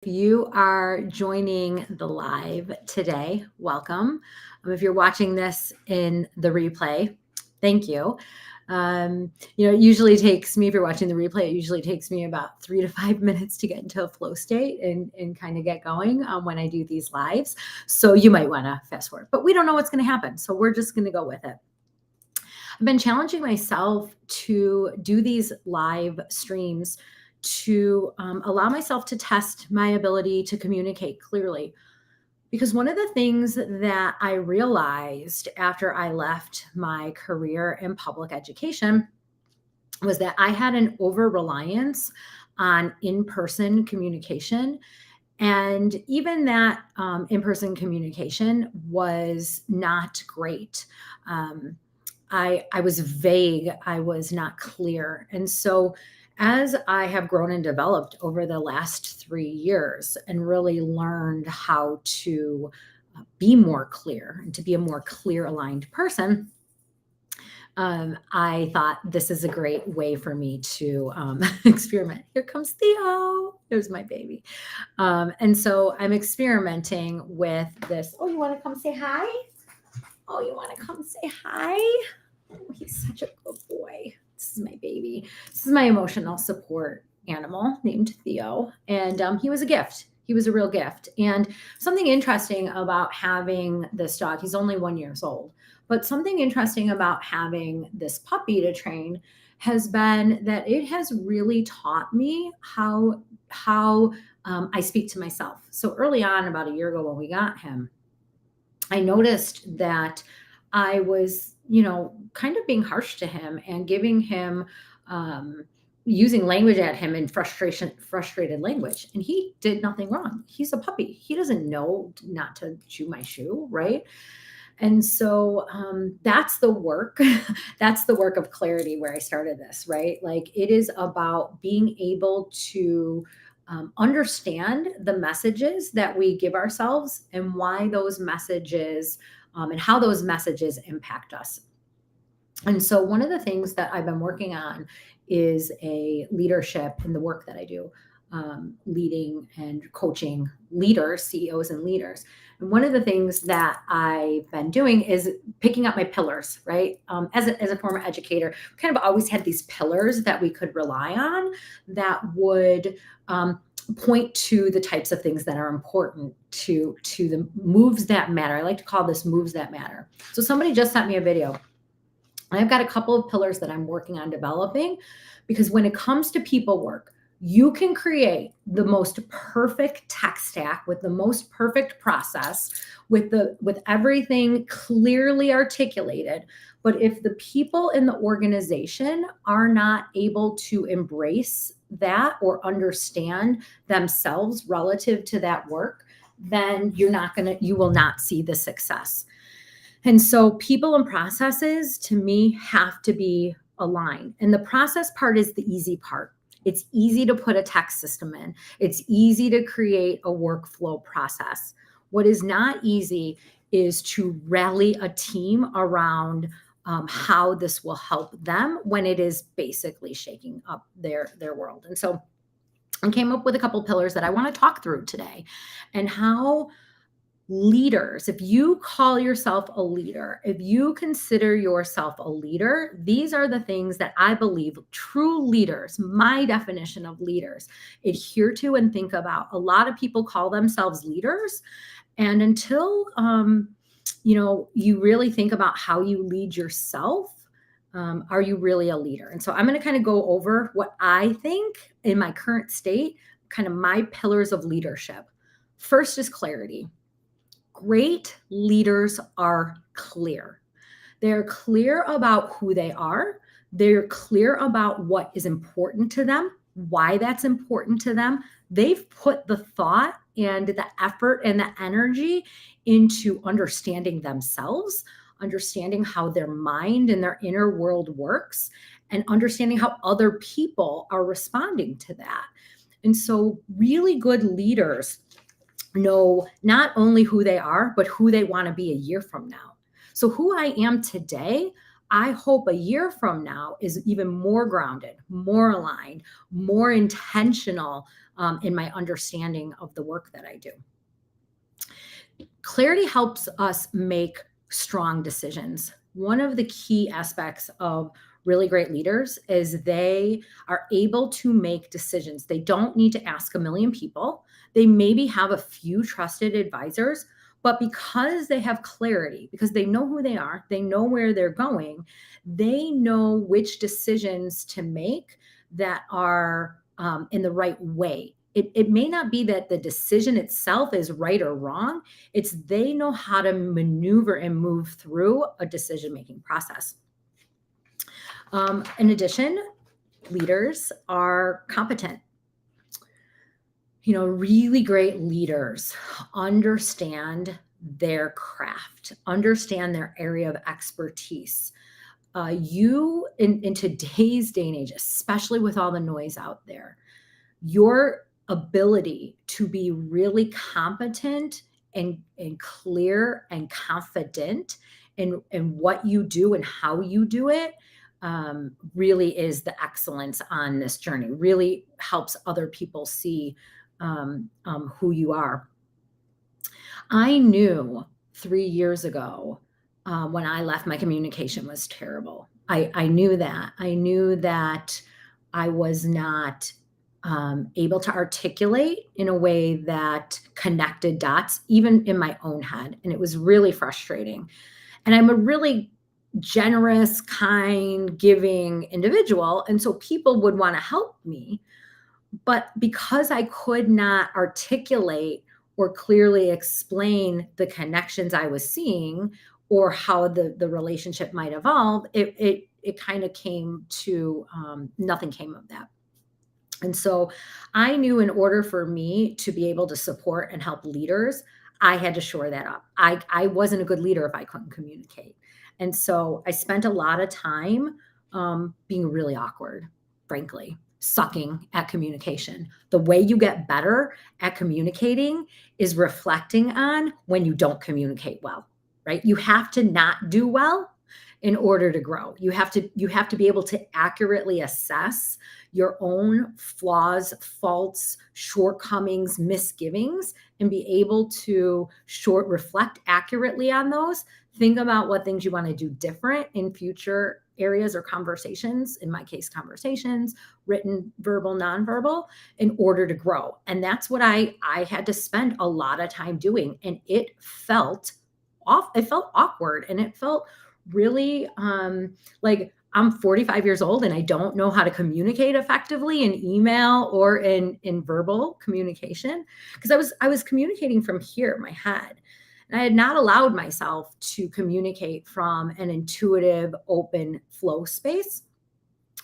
If you are joining the live today, welcome. If you're watching this in the replay, thank you. It usually takes me, if you're watching the replay, it usually takes me about 3 to 5 minutes to get into a flow state and kind of get going when I do these lives. So you might want to fast forward, but we don't know what's going to happen. So we're just going to go with it. I've been challenging myself to do these live streams to allow myself to test my ability to communicate clearly. Because one of the things that I realized after I left my career in public education was that I had an over reliance on in person communication. And even that in person communication was not great. I was vague, I was not clear. And so as I have grown and developed over the last 3 years and really learned how to be more clear and to be a more clear aligned person, I thought this is a great way for me to experiment. Here comes Theo. There's my baby. And so I'm experimenting with this. Oh, you want to come say hi? Oh, you want to come say hi? Oh, he's such a good boy. This is my baby. This is my emotional support animal named Theo. And he was a gift. He was a real gift. And something interesting about having this dog, he's only 1 year old, but something interesting about having this puppy to train has been that it has really taught me how I speak to myself. So early on, about a year ago when we got him, I noticed that I was, kind of being harsh to him and giving him, using language at him in frustrated language. And he did nothing wrong. He's a puppy. He doesn't know not to chew my shoe, right? And so that's the work. That's the work of clarity where I started this, right? Like it is about being able to understand the messages that we give ourselves and why those messages and how those messages impact us. And so, one of the things that I've been working on is a leadership in the work that I do, leading and coaching leaders, CEOs, and leaders. And one of the things that I've been doing is picking up my pillars, right? As a former educator, kind of always had these pillars that we could rely on that would point to the types of things that are important to the moves that matter. I like to call this moves that matter. So somebody just sent me a video. I've got a couple of pillars that I'm working on developing because when it comes to people work, you can create the most perfect tech stack with the most perfect process with everything clearly articulated. But if the people in the organization are not able to embrace that or understand themselves relative to that work, then you will not see the success. And so people and processes to me have to be aligned. And the process part is the easy part. It's easy to put a text system in. It's easy to create a workflow process. What is not easy is to rally a team around how this will help them when it is basically shaking up their world. And so I came up with a couple pillars that I want to talk through today and how leaders, if you call yourself a leader, if you consider yourself a leader, these are the things that I believe true leaders, my definition of leaders, adhere to and think about. A lot of people call themselves leaders. And until, you really think about how you lead yourself, are you really a leader? And so I'm going to kind of go over what I think in my current state, kind of my pillars of leadership. First is clarity. Great leaders are clear. They're clear about who they are. They're clear about what is important to them, why that's important to them. They've put the thought and the effort and the energy into understanding themselves, understanding how their mind and their inner world works, and understanding how other people are responding to that. And so, really good leaders know not only who they are, but who they want to be a year from now. So who I am today, I hope a year from now is even more grounded, more aligned, more intentional in my understanding of the work that I do. Clarity helps us make strong decisions. One of the key aspects of really great leaders is they are able to make decisions. They don't need to ask a million people. They maybe have a few trusted advisors, but because they have clarity, because they know who they are, they know where they're going, they know which decisions to make that are in the right way. It may not be that the decision itself is right or wrong. It's they know how to maneuver and move through a decision-making process. In addition, leaders are competent. Really great leaders understand their craft, understand their area of expertise. In today's day and age, especially with all the noise out there, your ability to be really competent and clear and confident in what you do and how you do it really is the excellence on this journey, really helps other people see who you are. I knew 3 years ago when I left, my communication was terrible. I knew that. I knew that I was not able to articulate in a way that connected dots, even in my own head. And it was really frustrating. And I'm a really generous, kind, giving individual. And so people would want to help me. But because I could not articulate or clearly explain the connections I was seeing or how the relationship might evolve, it kind of came to nothing came of that. And so I knew in order for me to be able to support and help leaders, I had to shore that up. I wasn't a good leader if I couldn't communicate. And so I spent a lot of time being really awkward, frankly, sucking at communication. The way you get better at communicating is reflecting on when you don't communicate well, right? You have to not do well in order to grow. You have to be able to accurately assess your own flaws, faults, shortcomings, misgivings, and be able to reflect accurately on those. Think about what things you want to do different in future areas or conversations, in my case, conversations, written, verbal, nonverbal, in order to grow. And that's what I had to spend a lot of time doing. And it felt awkward, and it felt really like I'm 45 years old and I don't know how to communicate effectively in email or in verbal communication, because I was communicating from here, my head. And I had not allowed myself to communicate from an intuitive, open flow space.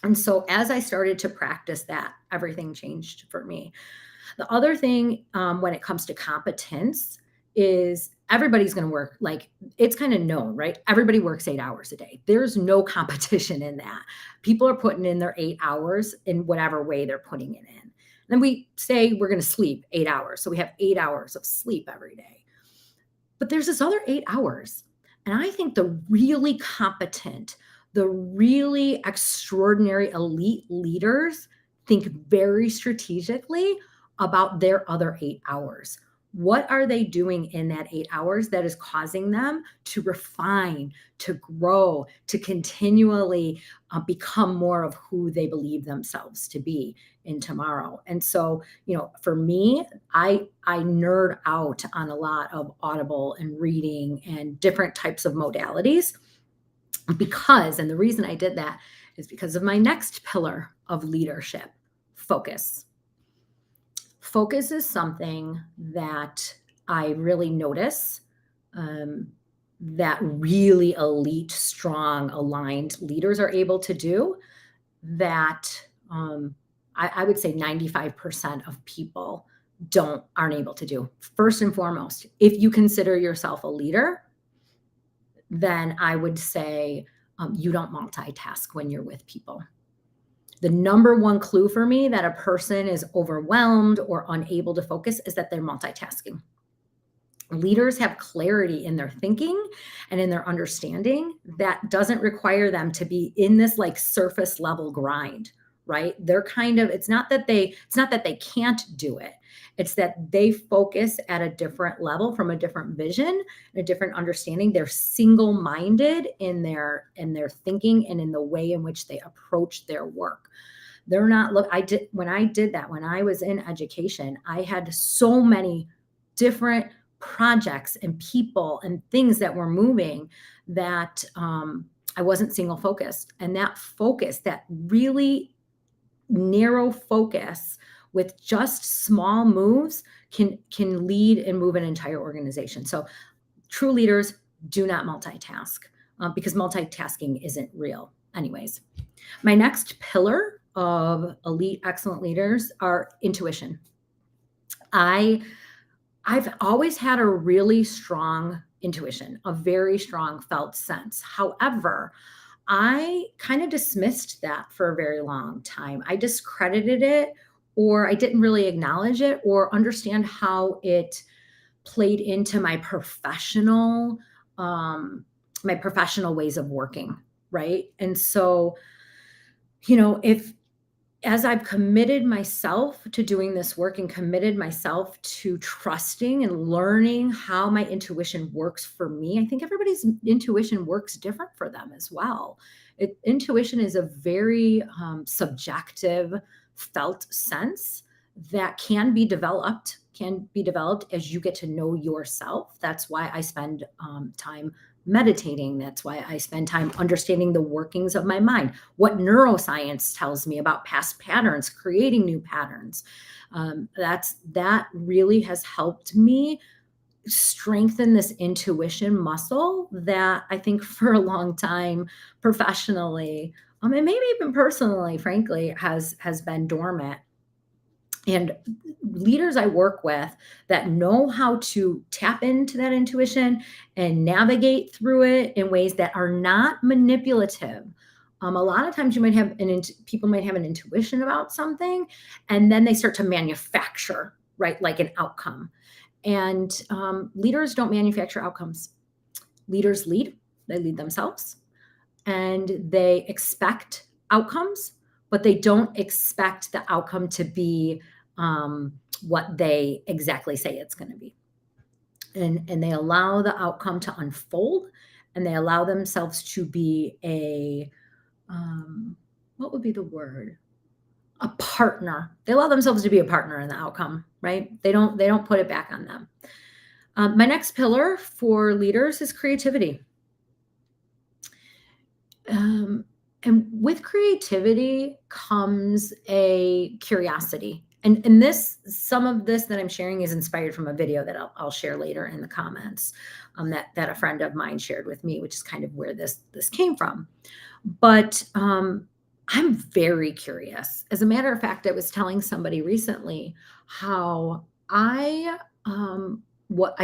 And so as I started to practice that, everything changed for me. The other thing when it comes to competence is everybody's going to work, like, it's kind of known, right? Everybody works 8 hours a day. There's no competition in that. People are putting in their 8 hours in whatever way they're putting it in. Then we say we're going to sleep 8 hours. So we have 8 hours of sleep every day. But there's this other 8 hours. And I think the really competent, the really extraordinary elite leaders think very strategically about their other 8 hours. What are they doing in that 8 hours that is causing them to refine, to grow, to continually become more of who they believe themselves to be in tomorrow? And so, for me, I nerd out on a lot of Audible and reading and different types of modalities and the reason I did that is because of my next pillar of leadership, focus. Focus is something that I really notice that really elite, strong, aligned leaders are able to do that I would say 95% of people aren't able to do. First and foremost, if you consider yourself a leader, then I would say you don't multitask when you're with people. The number one clue for me that a person is overwhelmed or unable to focus is that they're multitasking. Leaders have clarity in their thinking and in their understanding that doesn't require them to be in this like surface level grind, right? It's not that they can't do it. It's that they focus at a different level from a different vision, a different understanding. They're single-minded in their thinking and in the way in which they approach their work. They're not look I did when I did that, when I was in education, I had so many different projects and people and things that were moving that I wasn't single focused. And that focus, that really narrow focus with just small moves can lead and move an entire organization. So true leaders do not multitask because multitasking isn't real. Anyways, my next pillar of elite excellent leaders are intuition. I've always had a really strong intuition, a very strong felt sense. However, I kind of dismissed that for a very long time. I discredited it, or I didn't really acknowledge it or understand how it played into my professional ways of working, right? And so, if as I've committed myself to doing this work and committed myself to trusting and learning how my intuition works for me, I think everybody's intuition works different for them as well. Intuition is a very subjective, felt sense that can be developed as you get to know yourself. That's why I spend time meditating. That's why I spend time understanding the workings of my mind, what neuroscience tells me about past patterns, creating new patterns. That really has helped me strengthen this intuition muscle that I think for a long time professionally, and maybe even personally, frankly, has been dormant. And leaders I work with that know how to tap into that intuition and navigate through it in ways that are not manipulative. A lot of times people might have an intuition about something, and then they start to manufacture, right, like an outcome. And leaders don't manufacture outcomes. Leaders lead, they lead themselves, and they expect outcomes, but they don't expect the outcome to be what they exactly say it's going to be. And they allow the outcome to unfold, and they allow themselves to be what would be the word? A partner. They allow themselves to be a partner in the outcome, right? They don't put it back on them. My next pillar for leaders is creativity. And with creativity comes a curiosity. And some of this that I'm sharing is inspired from a video that I'll share later in the comments that a friend of mine shared with me, which is kind of where this came from. But I'm very curious. As a matter of fact, I was telling somebody recently how I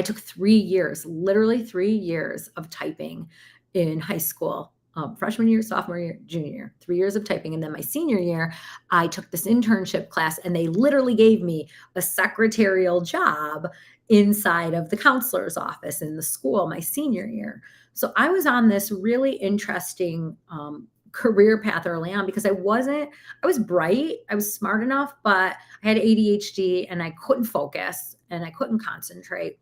took 3 years, literally 3 years of typing in high school. Freshman year, sophomore year, junior year, 3 years of typing. And then my senior year, I took this internship class, and they literally gave me a secretarial job inside of the counselor's office in the school my senior year. So I was on this really interesting career path early on because I was bright, I was smart enough, but I had ADHD and I couldn't focus and I couldn't concentrate.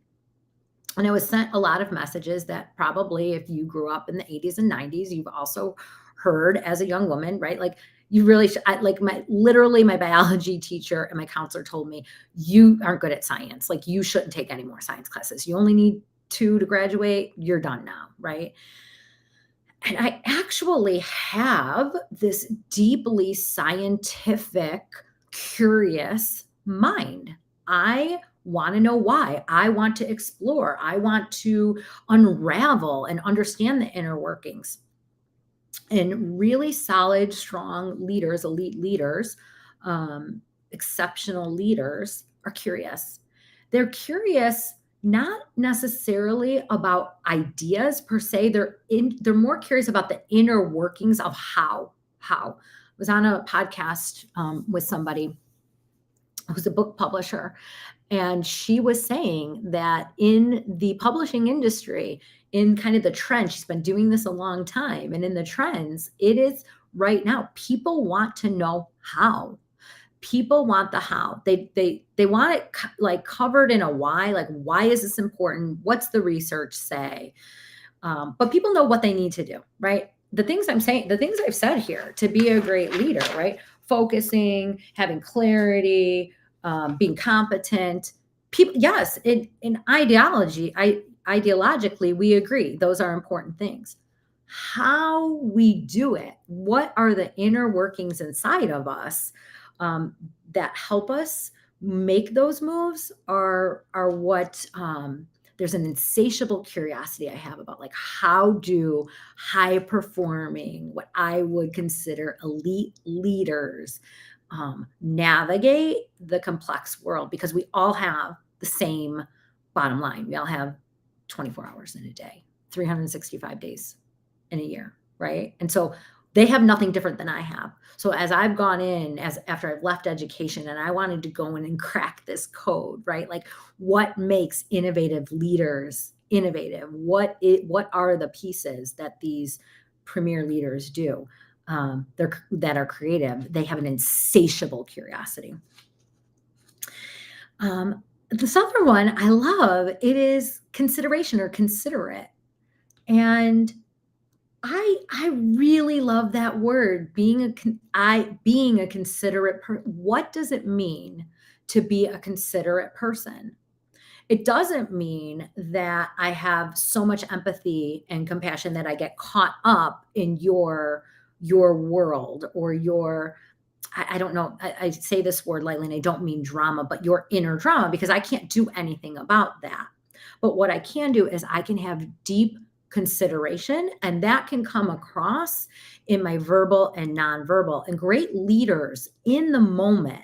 And I was sent a lot of messages that probably if you grew up in the 80s and 90s, you've also heard as a young woman, right? Like you really should, literally my biology teacher and my counselor told me, you aren't good at science. Like you shouldn't take any more science classes. You only need 2 to graduate. You're done now, right? And I actually have this deeply scientific, curious mind. I want to know why. I want to explore. I want to unravel and understand the inner workings. And really solid, strong leaders, elite leaders, exceptional leaders are curious. They're curious not necessarily about ideas per se. They're more curious about the inner workings of how. I was on a podcast with somebody who's a book publisher, and she was saying that in the publishing industry, in kind of the trend, she's been doing this a long time, and in the trends, it is right now. People want to know how. People want the how. They want it like covered in a why. Like, why is this important? What's the research say? But people know what they need to do, right? The things I'm saying, the things I've said here to be a great leader, right? Focusing, having clarity, being competent. People, yes, in ideologically, we agree those are important things. How we do it, what are the inner workings inside of us that help us make those moves are what there's an insatiable curiosity I have about, like, how do high performing, what I would consider elite leaders navigate the complex world, because we all have the same bottom line. We all have 24 hours in a day, 365 days in a year, right? And so they have nothing different than I have. So as I've gone in, as after I've left education and I wanted to go in and crack this code, right? Like, what makes innovative leaders innovative? What are the pieces that these premier leaders do? That are creative. They have an insatiable curiosity. This other one I love, it is consideration or considerate. And I really love that word, being a considerate what does it mean to be a considerate person? It doesn't mean that I have so much empathy and compassion that I get caught up in your world or your I don't know. I say this word lightly and I don't mean drama, but your inner drama, because I can't do anything about that. But what I can do is I can have deep consideration, and that can come across in my verbal and nonverbal. And great leaders in the moment,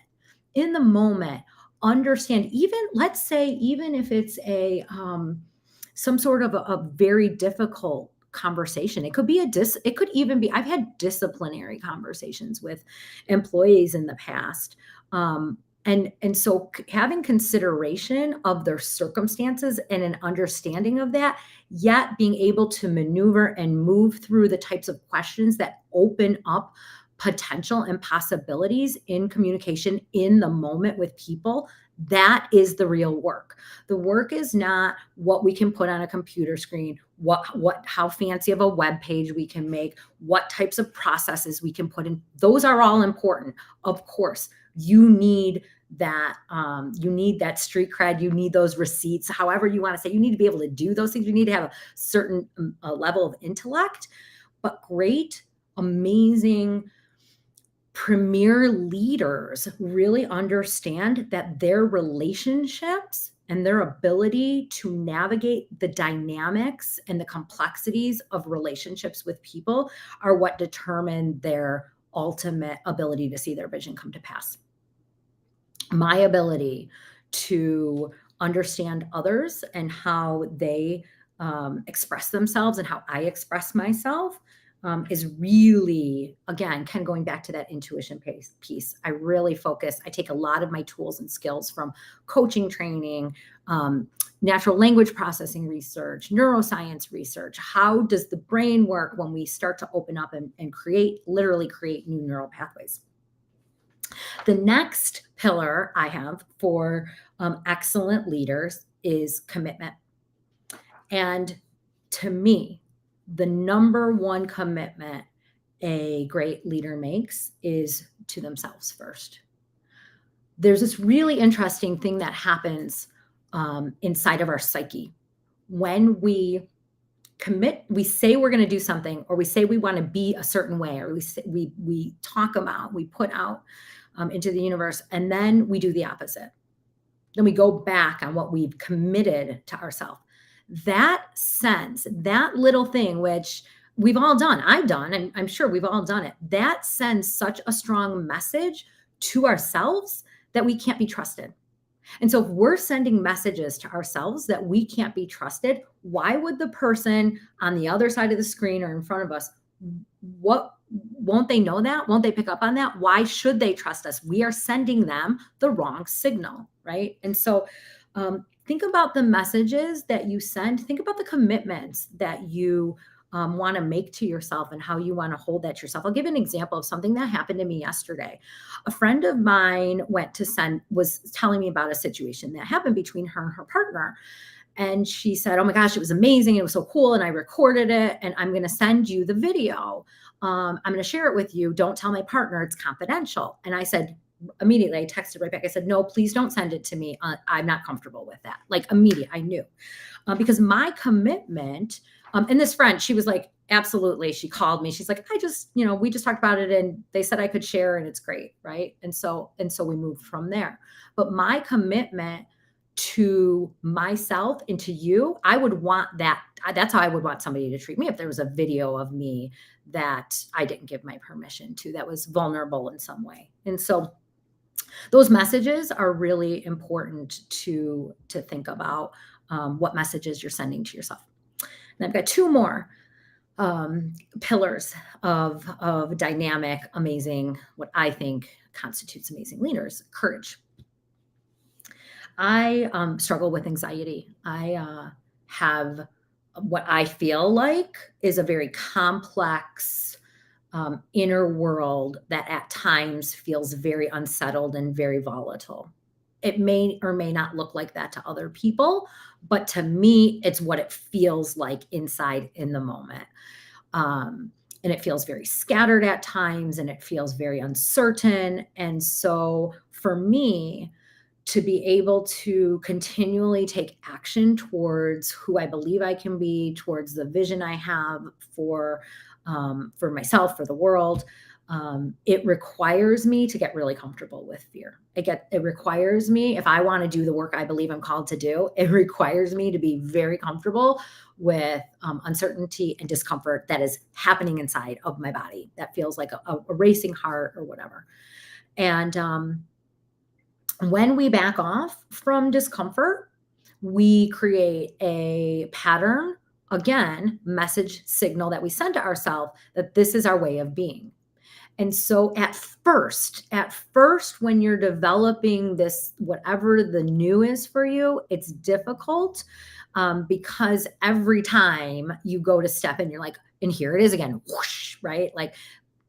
understand, even, let's say, even if it's a some sort of a very difficult conversation. It could be it could even be, I've had disciplinary conversations with employees in the past. And so having consideration of their circumstances and an understanding of that, yet being able to maneuver and move through the types of questions that open up potential and possibilities in communication in the moment with people, that is the real work. The work is not what we can put on a computer screen, how fancy of a web page we can make, what types of processes we can put in. Those are all important. Of course, you need that street cred, you need those receipts, however you want to say, you need to be able to do those things. You need to have a certain level of intellect. But great, amazing premier leaders really understand that their relationships and their ability to navigate the dynamics and the complexities of relationships with people are what determine their ultimate ability to see their vision come to pass. My ability to understand others and how they express themselves and how I express myself is really, again, kind of going back to that intuition piece. I really focus. I take a lot of my tools and skills from coaching training, natural language processing research, neuroscience research. How does the brain work when we start to open up and literally create new neural pathways? The next pillar I have for excellent leaders is commitment. And to me, the number one commitment a great leader makes is to themselves first. There's this really interesting thing that happens inside of our psyche when we commit. We say we're going to do something, or we say we want to be a certain way, or we talk about, we put out into the universe, and then we do the opposite. Then we go back on what we've committed to ourselves. That sense, that little thing, which we've all done, I've done, and I'm sure we've all done it, that sends such a strong message to ourselves that we can't be trusted. And so if we're sending messages to ourselves that we can't be trusted, why would the person on the other side of the screen or in front of us, won't they know that? Won't they pick up on that? Why should they trust us? We are sending them the wrong signal, right? And so think about the messages that you send. Think about the commitments that you want to make to yourself and how you want to hold that to yourself. I'll give an example of something that happened to me yesterday. A friend of mine was telling me about a situation that happened between her and her partner. And she said, "Oh my gosh, it was amazing. It was so cool. And I recorded it and I'm going to send you the video. I'm going to share it with you. Don't tell my partner. It's confidential." And I said, immediately, I texted right back. I said, "No, please don't send it to me. I'm not comfortable with that." Like immediate, I knew because my commitment, and this friend, she was like, absolutely. She called me. She's like, we just talked about it and they said I could share and it's great. Right. And so we moved from there. But my commitment to myself and to you, I would want that. That's how I would want somebody to treat me if there was a video of me that I didn't give my permission to, that was vulnerable in some way. And so those messages are really important to think about, what messages you're sending to yourself. And I've got two more pillars of dynamic, amazing, what I think constitutes amazing leaders: courage. I struggle with anxiety. I have what I feel like is a very complex inner world that at times feels very unsettled and very volatile. It may or may not look like that to other people, but to me, it's what it feels like inside in the moment. And it feels very scattered at times and it feels very uncertain. And so for me, to be able to continually take action towards who I believe I can be, towards the vision I have for myself, for the world, it requires me to get really comfortable with fear. It requires me, if I want to do the work I believe I'm called to do, it requires me to be very comfortable with uncertainty and discomfort that is happening inside of my body. That feels like a racing heart or whatever. And when we back off from discomfort, we create a pattern, again, message signal that we send to ourselves that this is our way of being. And so at first, when you're developing this, whatever the new is for you, it's difficult because every time you go to step in, you're like, and here it is again, whoosh, right? Like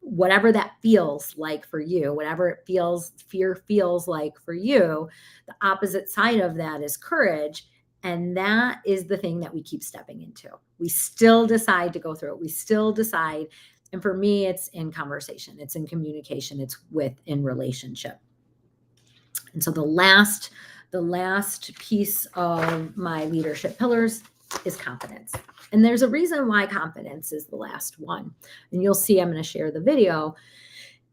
whatever that feels like for you, whatever fear feels like for you, the opposite side of that is courage. And that is the thing that we keep stepping into. We still decide to go through it. We still decide. And for me, it's in conversation, it's in communication, it's in relationship. And so the last piece of my leadership pillars is confidence. And there's a reason why confidence is the last one. And you'll see, I'm going to share the video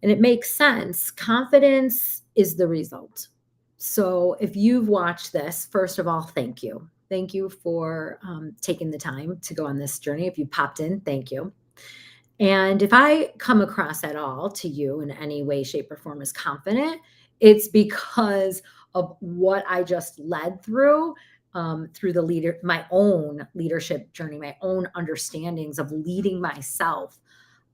and it makes sense. Confidence is the result. So if you've watched this, first of all, thank you. Thank you for taking the time to go on this journey. If you popped in, thank you. And if I come across at all to you in any way, shape, or form as confident, it's because of what I just led through my own leadership journey, my own understandings of leading myself.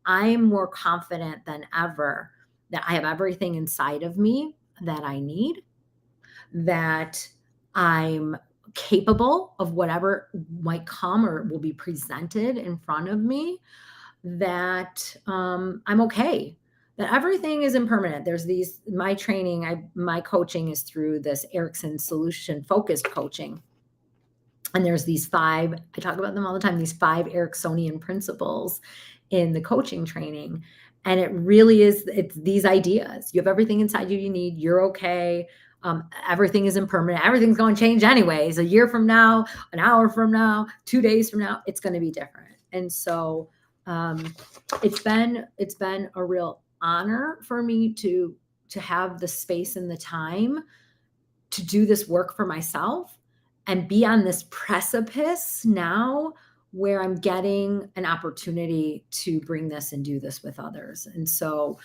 I'm more confident than ever that I have everything inside of me that I need, that I'm capable of whatever might come or will be presented in front of me, that I'm okay, that everything is impermanent. There's my my coaching is through this Erickson solution focused coaching. And there's these 5, I talk about them all the time, these 5 Ericksonian principles in the coaching training. And it really is, it's these ideas. You have everything inside you need. You're okay. Everything is impermanent. Everything's going to change anyways. A year from now, an hour from now, 2 days from now, it's going to be different. And so it's been a real honor for me to have the space and the time to do this work for myself and be on this precipice now where I'm getting an opportunity to bring this and do this with others. And so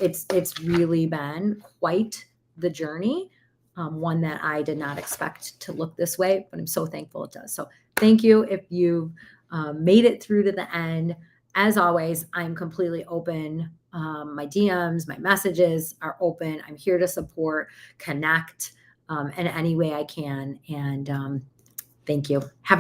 it's really been quite the journey, one that I did not expect to look this way, but I'm so thankful it does. So thank you if you made it through to the end. As always, I'm completely open. My DMs, my messages are open. I'm here to support, connect in any way I can. And thank you. Have